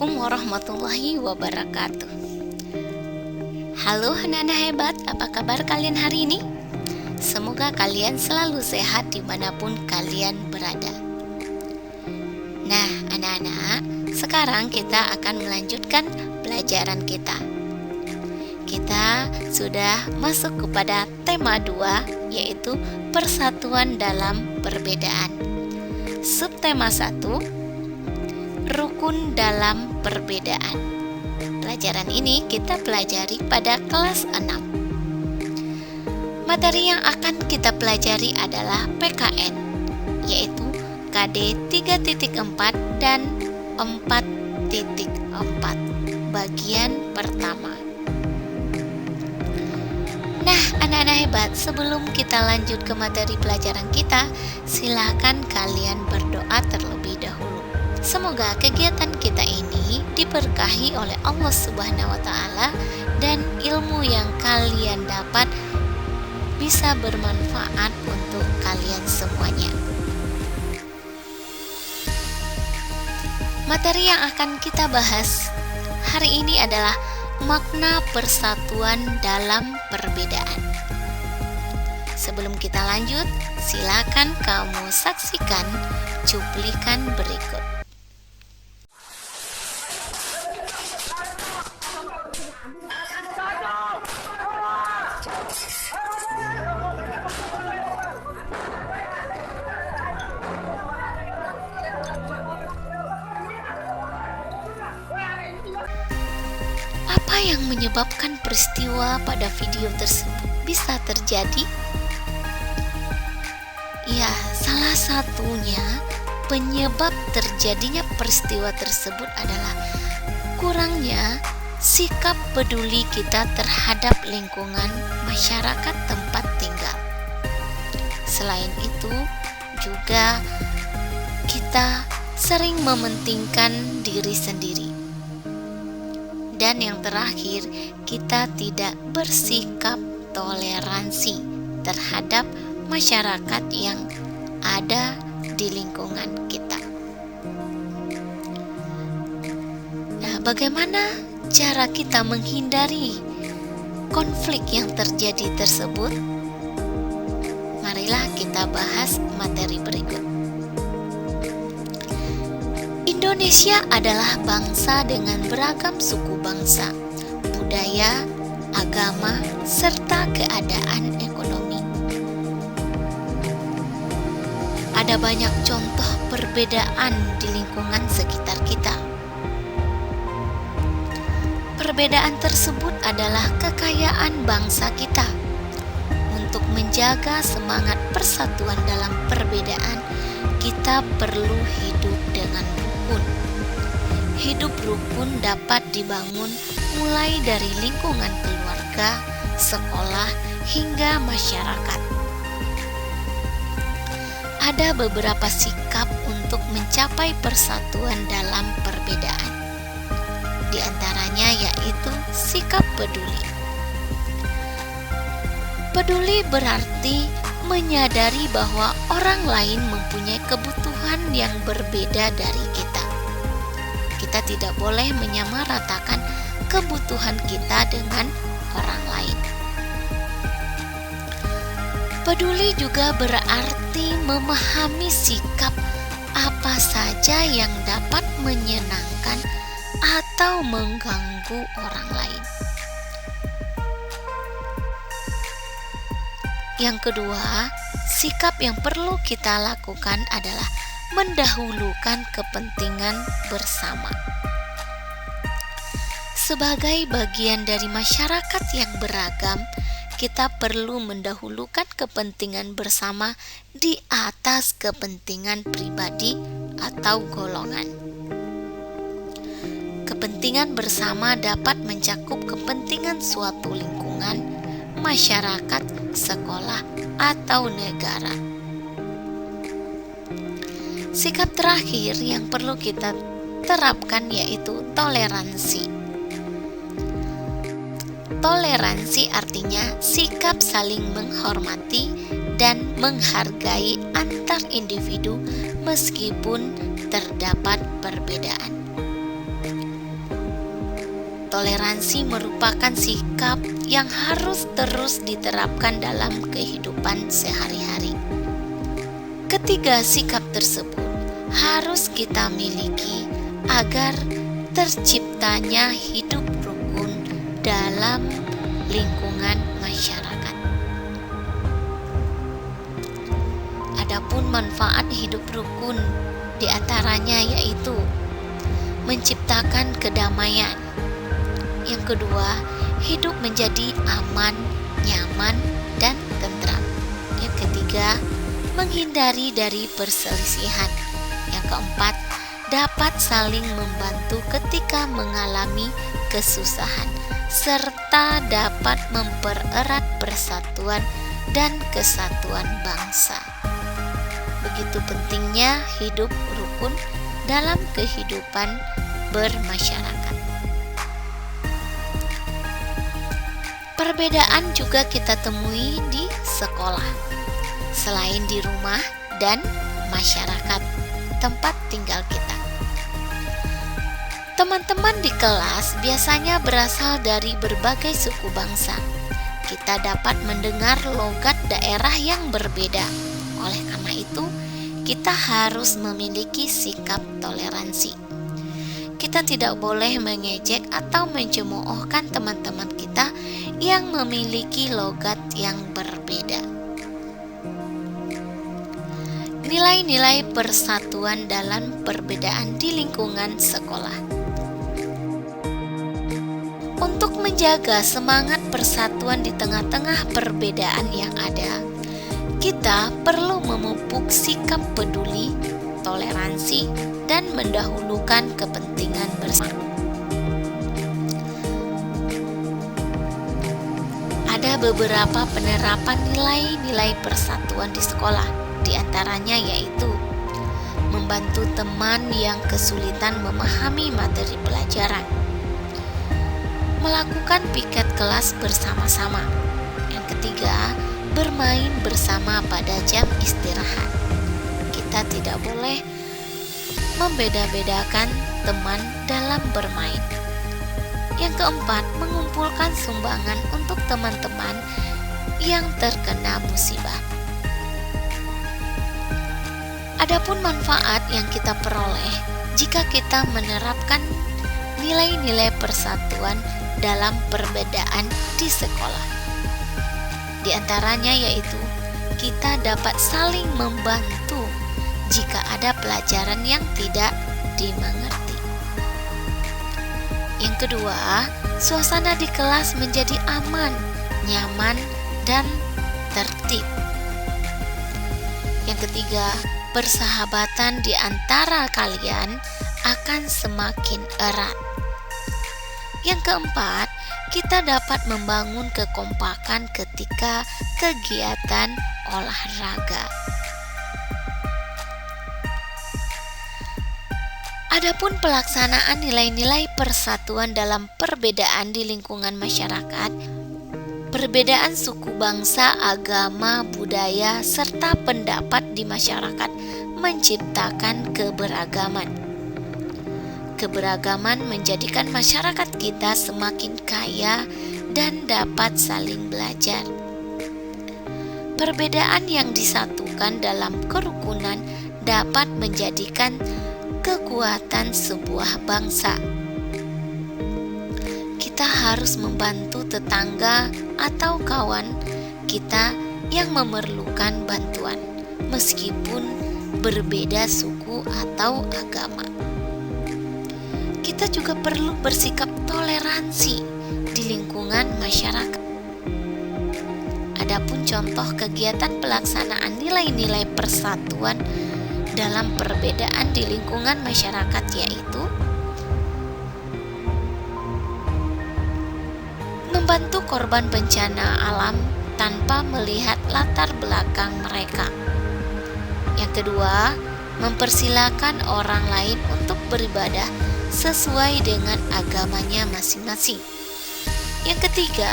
Assalamualaikum warahmatullahi wabarakatuh. Halo anak-anak hebat, apa kabar kalian hari ini? Semoga kalian selalu sehat dimanapun kalian berada. Nah anak-anak, sekarang kita akan melanjutkan pelajaran kita. Kita sudah masuk kepada tema 2, yaitu persatuan dalam perbedaan. Subtema 1, rukun dalam perbedaan. Pelajaran ini kita pelajari pada kelas 6. Materi yang akan kita pelajari adalah PKN, yaitu KD 3.4 dan 4.4, bagian pertama. Nah, anak-anak hebat, sebelum kita lanjut ke materi pelajaran kita, silakan kalian berdoa terlebih dahulu. Semoga kegiatan kita ini diberkahi oleh Allah Subhanahu wa Ta'ala dan ilmu yang kalian dapat bisa bermanfaat untuk kalian semuanya. Materi yang akan kita bahas hari ini adalah makna persatuan dalam perbedaan. Sebelum kita lanjut, silakan kamu saksikan cuplikan berikut. Apa yang menyebabkan peristiwa pada video tersebut bisa terjadi? Ya, salah satunya penyebab terjadinya peristiwa tersebut adalah kurangnya sikap peduli kita terhadap lingkungan masyarakat tempat tinggal. Selain itu, juga kita sering mementingkan diri sendiri. Dan yang terakhir, kita tidak bersikap toleransi terhadap masyarakat yang ada di lingkungan kita. Nah, bagaimana cara kita menghindari konflik yang terjadi tersebut? Marilah kita bahas materi berikut. Indonesia adalah bangsa dengan beragam suku bangsa, budaya, agama, serta keadaan ekonomi. Ada banyak contoh perbedaan di lingkungan sekitar kita. Perbedaan tersebut adalah kekayaan bangsa kita. Untuk menjaga semangat persatuan dalam perbedaan, kita perlu hidup dengan rukun. Hidup rukun dapat dibangun mulai dari lingkungan keluarga, sekolah, hingga masyarakat. Ada beberapa sikap untuk mencapai persatuan dalam perbedaan. Di antaranya yaitu sikap peduli. Peduli berarti menyadari bahwa orang lain mempunyai kebutuhan yang berbeda dari kita. Kita tidak boleh menyamaratakan kebutuhan kita dengan orang lain. Peduli juga berarti memahami sikap apa saja yang dapat menyenangkan atau mengganggu orang lain. Yang kedua, sikap yang perlu kita lakukan adalah mendahulukan kepentingan bersama. Sebagai bagian dari masyarakat yang beragam, kita perlu mendahulukan kepentingan bersama di atas kepentingan pribadi atau golongan. Kepentingan bersama dapat mencakup kepentingan suatu lingkungan, masyarakat, sekolah, atau negara. Sikap terakhir yang perlu kita terapkan yaitu toleransi. Toleransi artinya sikap saling menghormati dan menghargai antar individu meskipun terdapat perbedaan. toleransi merupakan sikap yang harus terus diterapkan dalam kehidupan sehari-hari. Ketiga sikap tersebut harus kita miliki agar terciptanya hidup rukun dalam lingkungan masyarakat. Adapun manfaat hidup rukun diantaranya yaitu menciptakan kedamaian. Yang kedua, hidup menjadi aman, nyaman, dan tentram. Yang ketiga, menghindari dari perselisihan. Yang keempat, dapat saling membantu ketika mengalami kesusahan, serta dapat mempererat persatuan dan kesatuan bangsa. Begitu pentingnya hidup rukun dalam kehidupan bermasyarakat. Perbedaan juga kita temui di sekolah, selain di rumah dan masyarakat tempat tinggal kita. Teman-teman di kelas biasanya berasal dari berbagai suku bangsa. Kita dapat mendengar logat daerah yang berbeda. Oleh karena itu, kita harus memiliki sikap toleransi. Kita tidak boleh mengejek atau mencemoohkan teman-teman kita yang memiliki logat yang berbeda. Nilai-nilai persatuan dalam perbedaan di lingkungan sekolah. Untuk menjaga semangat persatuan di tengah-tengah perbedaan yang ada, kita perlu memupuk sikap peduli, toleransi, dan mendahulukan kepentingan bersama. Ada beberapa penerapan nilai-nilai persatuan di sekolah, di antaranya yaitu membantu teman yang kesulitan memahami materi pelajaran, melakukan piket kelas bersama-sama. Yang ketiga, bermain bersama pada jam istirahat. Kita tidak boleh membeda-bedakan teman dalam bermain. Yang keempat, mengumpulkan sumbangan untuk teman-teman yang terkena musibah. Adapun manfaat yang kita peroleh jika kita menerapkan nilai-nilai persatuan dalam perbedaan di sekolah. Di antaranya yaitu kita dapat saling membantu jika ada pelajaran yang tidak dimengerti. Yang kedua, suasana di kelas menjadi aman, nyaman, dan tertib. Yang ketiga, persahabatan di antara kalian akan semakin erat. Yang keempat, kita dapat membangun kekompakan ketika kegiatan olahraga. Adapun pelaksanaan nilai-nilai persatuan dalam perbedaan di lingkungan masyarakat, perbedaan suku bangsa, agama, budaya, serta pendapat di masyarakat menciptakan keberagaman. Keberagaman menjadikan masyarakat kita semakin kaya dan dapat saling belajar. Perbedaan yang disatukan dalam kerukunan dapat menjadikan kekuatan sebuah bangsa. Kita harus membantu tetangga atau kawan kita yang memerlukan bantuan, meskipun berbeda suku atau agama. Kita juga perlu bersikap toleransi di lingkungan masyarakat. Adapun contoh kegiatan pelaksanaan nilai-nilai persatuan dalam perbedaan di lingkungan masyarakat yaitu membantu korban bencana alam tanpa melihat latar belakang mereka. Yang kedua, mempersilakan orang lain untuk beribadah sesuai dengan agamanya masing-masing. Yang ketiga,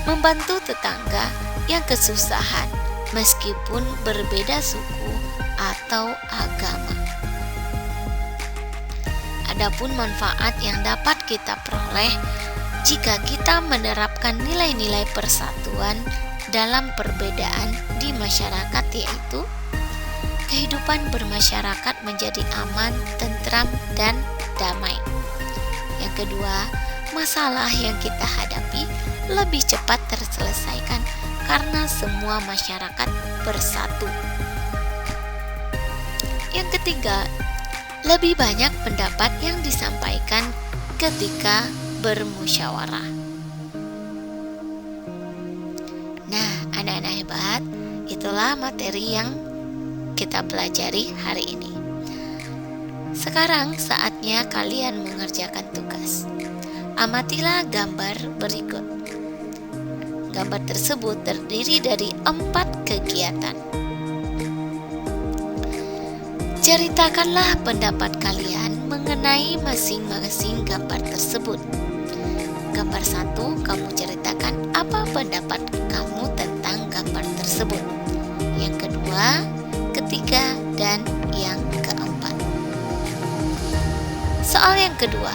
membantu tetangga yang kesusahan meskipun berbeda suku atau agama. Adapun manfaat yang dapat kita peroleh Jika kita menerapkan nilai-nilai persatuan dalam perbedaan di masyarakat, yaitu kehidupan bermasyarakat menjadi aman, tentram, dan damai. Yang kedua, masalah yang kita hadapi lebih cepat terselesaikan karena semua masyarakat bersatu. Yang ketiga, lebih banyak pendapat yang disampaikan ketika bermusyawarah. Nah, anak-anak hebat, itulah materi yang kita pelajari hari ini. Sekarang saatnya kalian mengerjakan tugas. Amatilah gambar berikut. Gambar tersebut terdiri dari 4 kegiatan. Ceritakanlah pendapat kalian mengenai masing-masing gambar tersebut. Gambar 1, kamu ceritakan apa pendapat kamu tentang gambar tersebut. Yang kedua, ketiga, dan yang keempat. Soal yang kedua,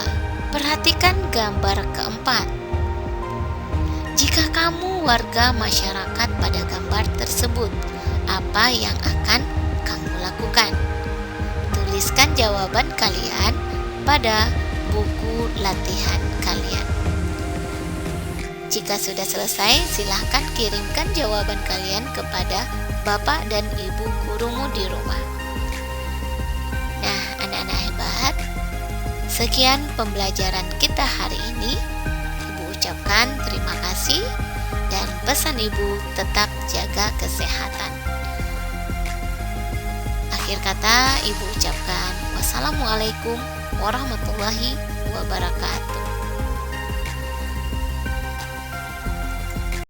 perhatikan gambar keempat. Jika kamu warga masyarakat pada gambar tersebut, apa yang akan kamu lakukan? Tuliskan jawaban kalian pada buku latihan kalian. Jika sudah selesai, silahkan kirimkan jawaban kalian kepada Bapak dan Ibu gurumu di rumah. Nah, anak-anak hebat, sekian pembelajaran kita hari ini. Ibu ucapkan terima kasih dan pesan Ibu tetap jaga kesehatan. Akhir kata, Ibu ucapkan wassalamualaikum warahmatullahi wabarakatuh.